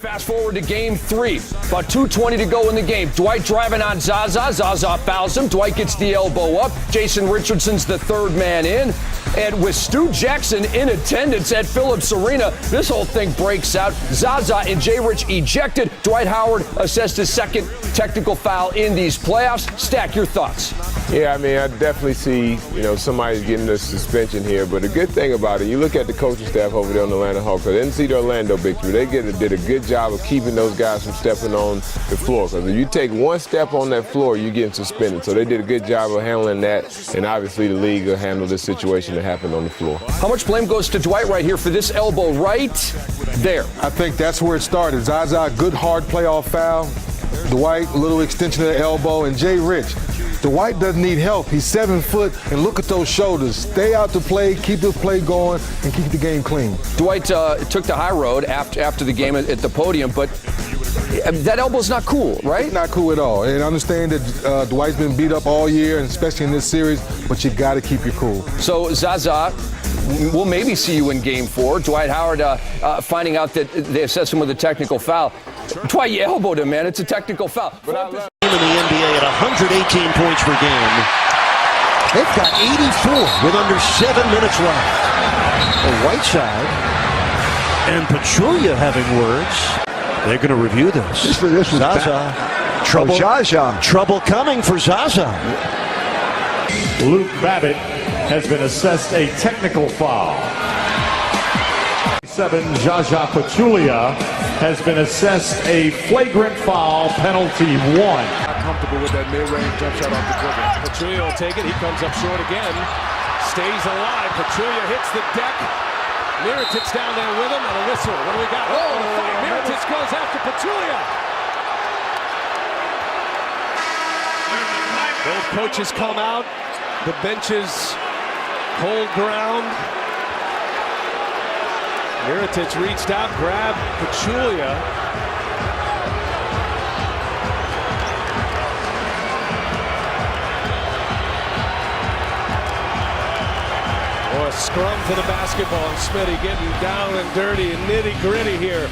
Fast forward to game 3. About 2:20 to go in the game. Dwight driving on Zaza. Zaza fouls him. Dwight gets the elbow up. Jason Richardson's the third man in. And with Stu Jackson in attendance at Phillips Arena, this whole thing breaks out. Zaza and Jay Rich ejected. Dwight Howard assessed his second technical foul in these playoffs. Stack, your thoughts? Yeah, I mean, I definitely see, somebody's getting a suspension here. But the good thing about it, you look at the coaching staff over there on the Atlanta Hawks. I didn't see the Orlando victory. They did a good job of keeping those guys from stepping on the floor. Because if you take one step on that floor, you're getting suspended. So they did a good job of handling that. And obviously the league will handle this situation that happened on the floor. How much blame goes to Dwight right here for this elbow right there? I think that's where it started. Zaza, good hard playoff foul. Dwight, a little extension of the elbow. And Jay Rich. Dwight doesn't need help. He's 7 foot, and look at those shoulders. Stay out to play, keep the play going, and keep the game clean. Dwight took the high road after the game at the podium, but that elbow's not cool, right? Not cool at all. And I understand that Dwight's been beat up all year, and especially in this series, but you got to keep your cool. So, Zaza, we'll maybe see you in Game 4. Dwight Howard finding out that they assessed him with a technical foul. Dwight, you elbowed him, man. It's a technical foul. But in the NBA at 118 points per game. They've got 84 with under 7 minutes left. Whiteside and Pachulia having words. They're going to review this. This was Zaza. Trouble. Zaza. Trouble coming for Zaza. Luke Babbitt has been assessed a technical foul. 7, Zaza Pachulia has been assessed a flagrant foul, penalty 1. Not comfortable with that mid-range jump shot off the dribble. Pachulia will take it. He comes up short again. Stays alive. Pachulia hits the deck. Mirotic down there with him, and a whistle. What do we got? Oh, the fight. Mirotic goes after Pachulia. Both coaches come out. The benches hold ground. Mirotic reached out, grabbed Pachulia. A scrum for the basketball. Smitty getting down and dirty and nitty-gritty here.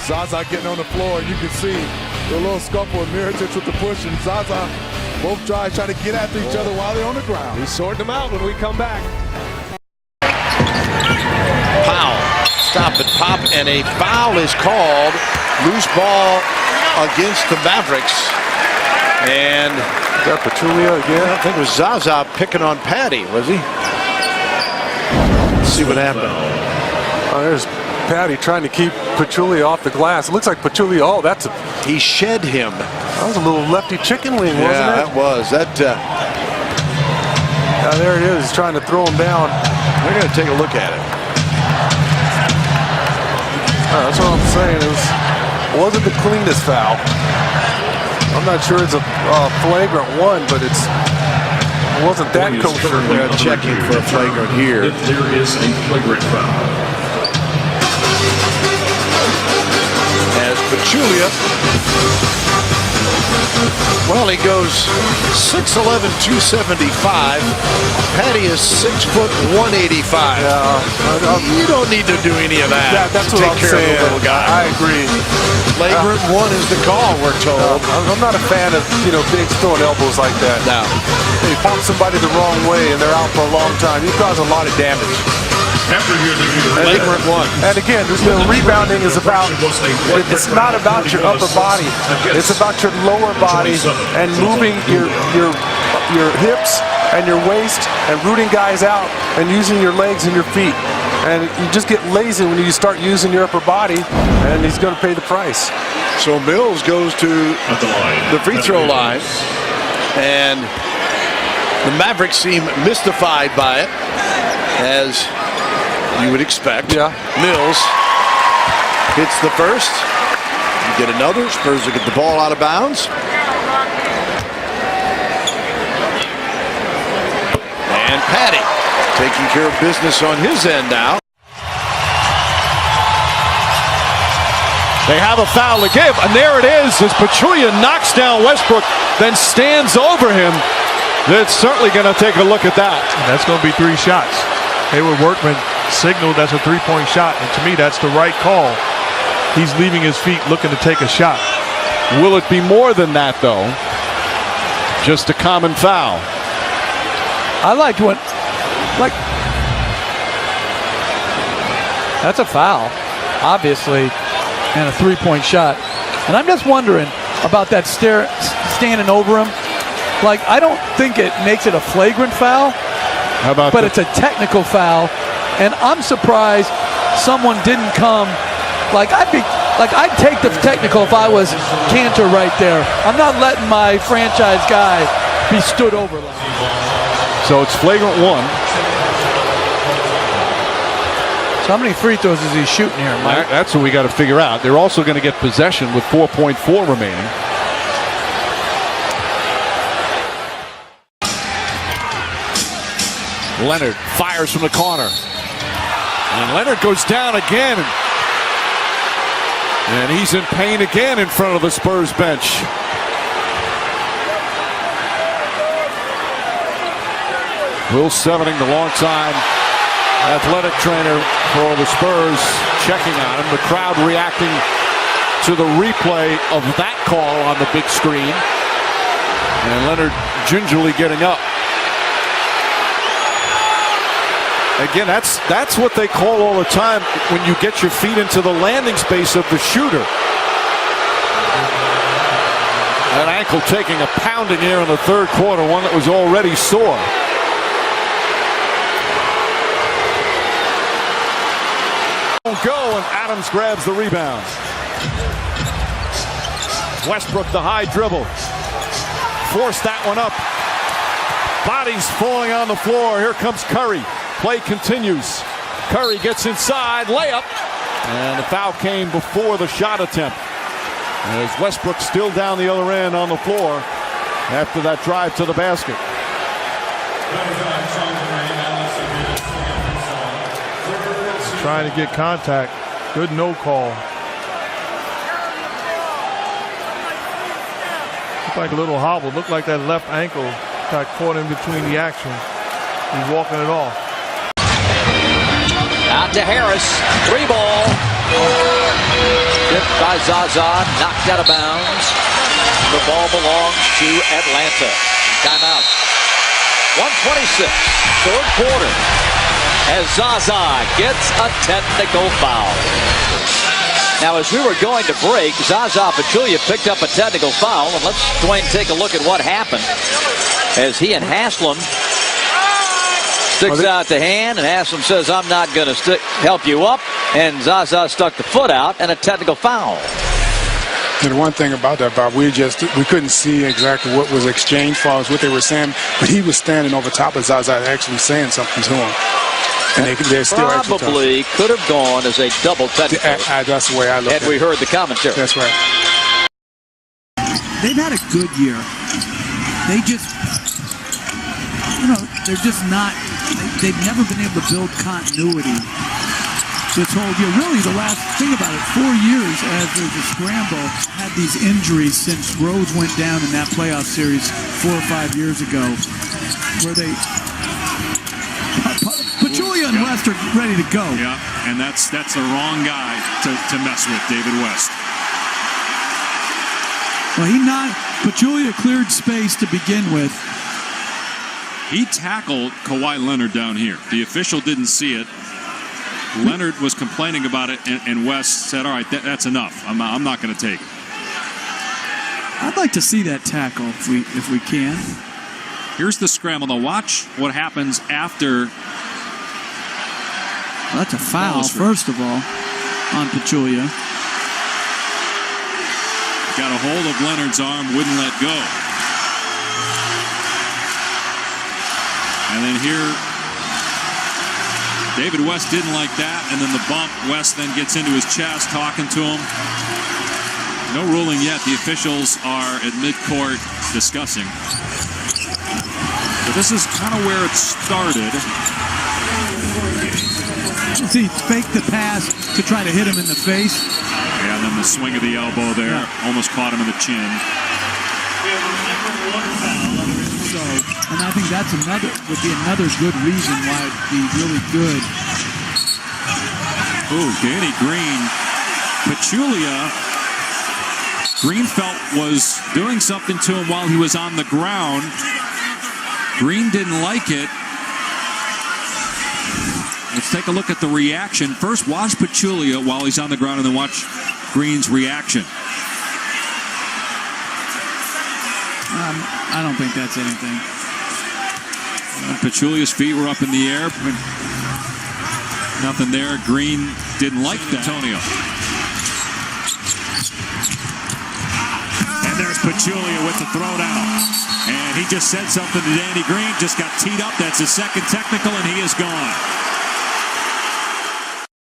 Zaza getting on the floor. You can see the little scuffle with Mirotic with the push, and Zaza both trying to get after each other while they're on the ground. He's sorting them out when we come back. Powell. Stop and pop, and a foul is called. Loose ball against the Mavericks. And Is that Pachulia again? I think it was Zaza picking on Patty, was he? Let's see what happened. Oh, there's Patty trying to keep Pachulia off the glass. It looks like Pachulia, He shed him. that was a little lefty chicken wing, wasn't it? Yeah, that was. Yeah, there it is, trying to throw him down. We're going to take a look at it. That's what I'm saying. It wasn't the cleanest foul. I'm not sure it's a flagrant one, but it wasn't that kosher. We're checking for a flagrant here. There is a flagrant foul. As Pachulia, well, he goes 6'11", 275. Patty is 6 foot 185. Yeah, you don't need to do any of that. That's to what take I'm care saying. of the little guy. I agree. Flagrant one is the call, we're told. I'm not a fan of bigs throwing elbows like that. No. They pump somebody the wrong way and they're out for a long time. You cause a lot of damage. Flagrant one. And again, rebounding is about, it's not about your upper body. It's about your lower body and moving your hips and your waist and rooting guys out and using your legs and your feet. And you just get lazy when you start using your upper body, and he's going to pay the price. So Mills goes to the free throw line, and the Mavericks seem mystified by it, as you would expect. Yeah. Mills hits the first. You get another. Spurs will get the ball out of bounds. And Patty taking care of business on his end now. They have a foul to give, and there it is as Pachulia knocks down Westbrook, then stands over him. That's certainly going to take a look at that. That's going to be 3 shots. Hayward Workman signaled that's a 3-point shot, and to me, that's the right call. he's leaving his feet looking to take a shot. Will it be more than that, though? Just a common foul. I liked what, that's a foul, obviously, and a three-point shot. And I'm just wondering about that standing over him. Like, I don't think it makes it a flagrant foul. How about but it's a technical foul, and I'm surprised someone didn't come. I'd take the technical if I was Cantor right there. I'm not letting my franchise guy be stood over. So it's flagrant one. So how many free throws is he shooting here, Mike? That's what we got to figure out. They're also going to get possession with 4.4 remaining. Leonard fires from the corner. And Leonard goes down again. And he's in pain again in front of the Spurs bench. Will Sevening, the longtime athletic trainer for the Spurs, checking on him. The crowd reacting to the replay of that call on the big screen. And Leonard gingerly getting up. Again, that's what they call all the time when you get your feet into the landing space of the shooter. That ankle taking a pounding here in the third quarter, one that was already sore. Go, and Adams grabs the rebound. Westbrook, the high dribble. Forced that one up. Bodies falling on the floor. Here comes Curry. Play continues. Curry gets inside, layup, and the foul came before the shot attempt. As Westbrook still down the other end on the floor after that drive to the basket. Trying to get contact. Good no call. Looked like a little hobble. Looked like that left ankle got caught in between the action. He's walking it off. Out to Harris, 3-ball. Tipped by Zaza, knocked out of bounds. The ball belongs to Atlanta. Timeout. 1:26, third quarter. As Zaza gets a technical foul. Now, as we were going to break, Zaza Pachulia picked up a technical foul, and let's, Dwayne, take a look at what happened. As he and Haslam sticks out the hand, and Haslam says, I'm not going to help you up. And Zaza stuck the foot out, and a technical foul. And one thing about that, Bob, we couldn't see exactly what was exchanged as far as what they were saying, but he was standing over top of Zaza actually saying something to him. And they're still probably could have gone as a double technical. That's the way I look at it. Had we heard the commentary. That's right. They've had a good year. They just, they're just not, they've never been able to build continuity this whole year. Really, the last thing about it, 4 years as there's a scramble, had these injuries since Rose went down in that playoff series 4 or 5 years ago, where they, Pachulia and West are ready to go. Yeah, and that's the wrong guy to mess with, David West. Well, Pachulia cleared space to begin with. He tackled Kawhi Leonard down here. The official didn't see it. Leonard was complaining about it, and West said, all right, that's enough. I'm not going to take it. I'd like to see that tackle if we can. Here's the scramble. Now watch what happens after. Well, that's a foul, first of all, on Pachulia. Got a hold of Leonard's arm, wouldn't let go. And then here, David West didn't like that, and then the bump. West then gets into his chest, talking to him. No ruling yet. The officials are at midcourt discussing. But this is kind of where it started. See, faked the pass to try to hit him in the face. Yeah, and then the swing of the elbow there almost caught him in the chin. So, and I think that's would be another good reason why it'd be really good. Ooh, Danny Green Pachulia, Green felt was doing something to him while he was on the ground. Green didn't like it. Let's take a look at the reaction. First, watch Pachulia while he's on the ground, and then watch Green's reaction. I don't think that's anything. Pachulia's feet were up in the air. Nothing there. Green didn't like that. Antonio. And there's Pachulia with the throwdown. And he just said something to Danny Green. Just got teed up. That's his second technical, and he is gone.